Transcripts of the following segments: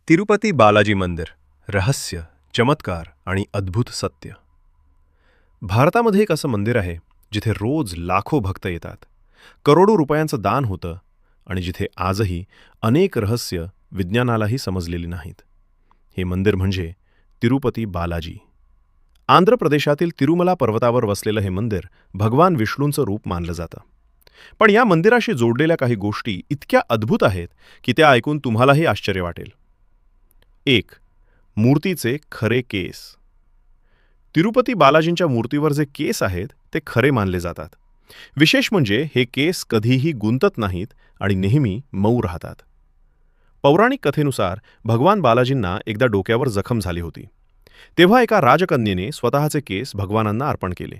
तिरुपती बालाजी मंदिर, रहस्य, चमत्कार आणि अद्भुत सत्य. भारतामध्ये एक असं मंदिर आहे जिथे रोज लाखो भक्त येतात, करोडो रुपयांचं दान होतं आणि जिथे आजही अनेक रहस्य विज्ञानालाही समजलेली नाहीत. हे मंदिर म्हणजे तिरुपती बालाजी. आंध्र प्रदेशातील तिरुमला पर्वतावर वसलेलं हे मंदिर भगवान विष्णूंचं रूप मानलं जातं. पण या मंदिराशी जोडलेल्या काही गोष्टी इतक्या अद्भुत आहेत की त्या ऐकून तुम्हालाही आश्चर्य वाटेल. 1. मूर्तीचे खरे केस. तिरुपती बालाजींच्या मूर्तीवर जे केस आहेत ते खरे मानले जातात. विशेष म्हणजे हे केस कधीही गुंतत नाहीत आणि नेहमी मऊ राहतात. पौराणिक कथेनुसार भगवान बालाजींना एकदा डोक्यावर जखम झाली होती. तेव्हा एका राजकन्येने स्वतःचे केस भगवानांना अर्पण केले.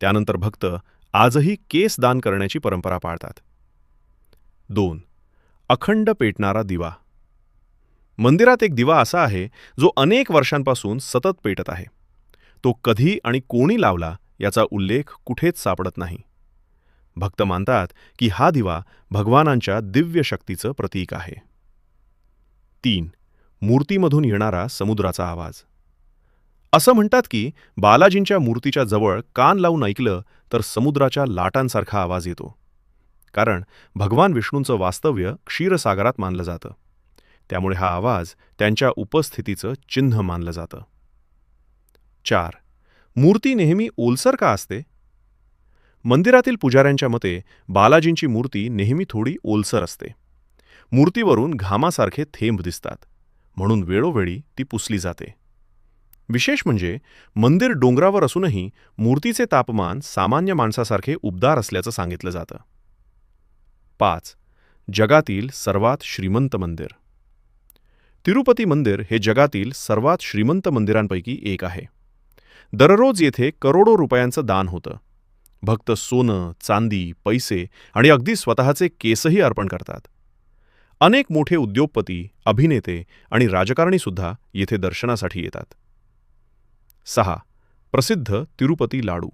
त्यानंतर भक्त आजही केस दान करण्याची परंपरा पाळतात. 2. अखंड पेटणारा दिवा. मंदिरात एक दिवा असा आहे जो अनेक वर्षांपासून सतत पेटत आहे. तो कधी आणि कोणी लावला याचा उल्लेख कुठेच सापडत नाही. भक्त मानतात की हा दिवा भगवानांच्या दिव्य शक्तीचं प्रतीक आहे. 3. मूर्तीमधून येणारा समुद्राचा आवाज. असं म्हणतात की बालाजींच्या मूर्तीच्या जवळ कान लावून ऐकलं तर समुद्राच्या लाटांसारखा आवाज येतो. कारण भगवान विष्णूंचं वास्तव्य क्षीरसागरात मानलं जातं. त्यामुळे हा आवाज त्यांच्या उपस्थितीचं चिन्ह मानलं जातं. 4. मूर्ती नेहमी ओलसर का असते? मंदिरातील पुजाऱ्यांच्या मते बालाजींची मूर्ती नेहमी थोडी ओलसर असते. मूर्तीवरून घामासारखे थेंब दिसतात, म्हणून वेळोवेळी ती पुसली जाते. विशेष म्हणजे मंदिर डोंगरावर असूनही मूर्तीचे तापमान सामान्य माणसासारखे उबदार असल्याचं सांगितलं जातं. 5. जगातील सर्वात श्रीमंत मंदिर. तिरुपती मंदिर हे जगातील सर्वात श्रीमंत मंदिरांपैकी एक आहे. दररोज येथे करोडो रुपयांचं दान होतं. भक्त सोनं, चांदी, पैसे आणि अगदी स्वतःचे केसही अर्पण करतात. अनेक मोठे उद्योगपती, अभिनेते आणि राजकारणीसुद्धा येथे दर्शनासाठी येतात. 6. प्रसिद्ध तिरुपती लाडू.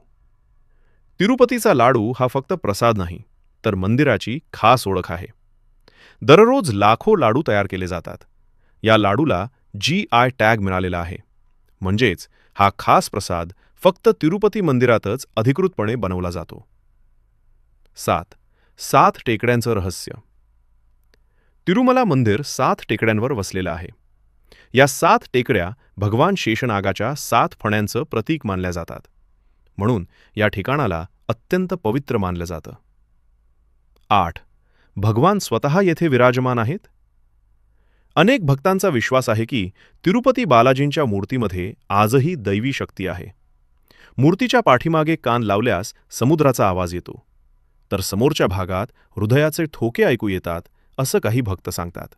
तिरुपतीचा लाडू हा फक्त प्रसाद नाही, तर मंदिराची खास ओळख आहे. दररोज लाखो लाडू तयार केले जातात. या लाडूला GI टॅग मिळालेला आहे. म्हणजेच हा खास प्रसाद फक्त तिरुपती मंदिरातच अधिकृतपणे बनवला जातो. 7. 7 टेकड्यांचं रहस्य. तिरुमला मंदिर 7 टेकड्यांवर वसलेलं आहे. या 7 टेकड्या भगवान शेषनागाच्या 7 फण्यांचं प्रतीक मानल्या जातात. म्हणून या ठिकाणाला अत्यंत पवित्र मानलं जातं. 8. भगवान स्वतः येथे विराजमान आहेत. अनेक भक्तांचा विश्वास आहे की तिरुपती बालाजींच्या मूर्तीमध्ये आजही दैवी शक्ती आहे. मूर्तीच्या पाठीमागे कान लावल्यास समुद्राचा आवाज येतो, तर समोरच्या भागात हृदयाचे ठोके ऐकू येतात, असं काही भक्त सांगतात.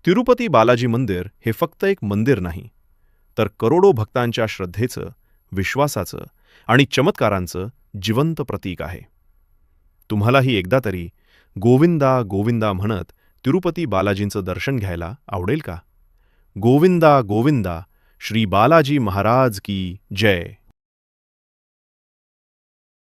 तिरुपती बालाजी मंदिर हे फक्त एक मंदिर नाही, तर करोडो भक्तांच्या श्रद्धेचं, विश्वासाचं आणि चमत्कारांचं जिवंत प्रतीक आहे. तुम्हालाही एकदा तरी गोविंदा गोविंदा म्हणत तिरुपती बालाजींचं दर्शन घ्यायला आवडेल का? गोविंदा गोविंदा, श्री बालाजी महाराज की जय.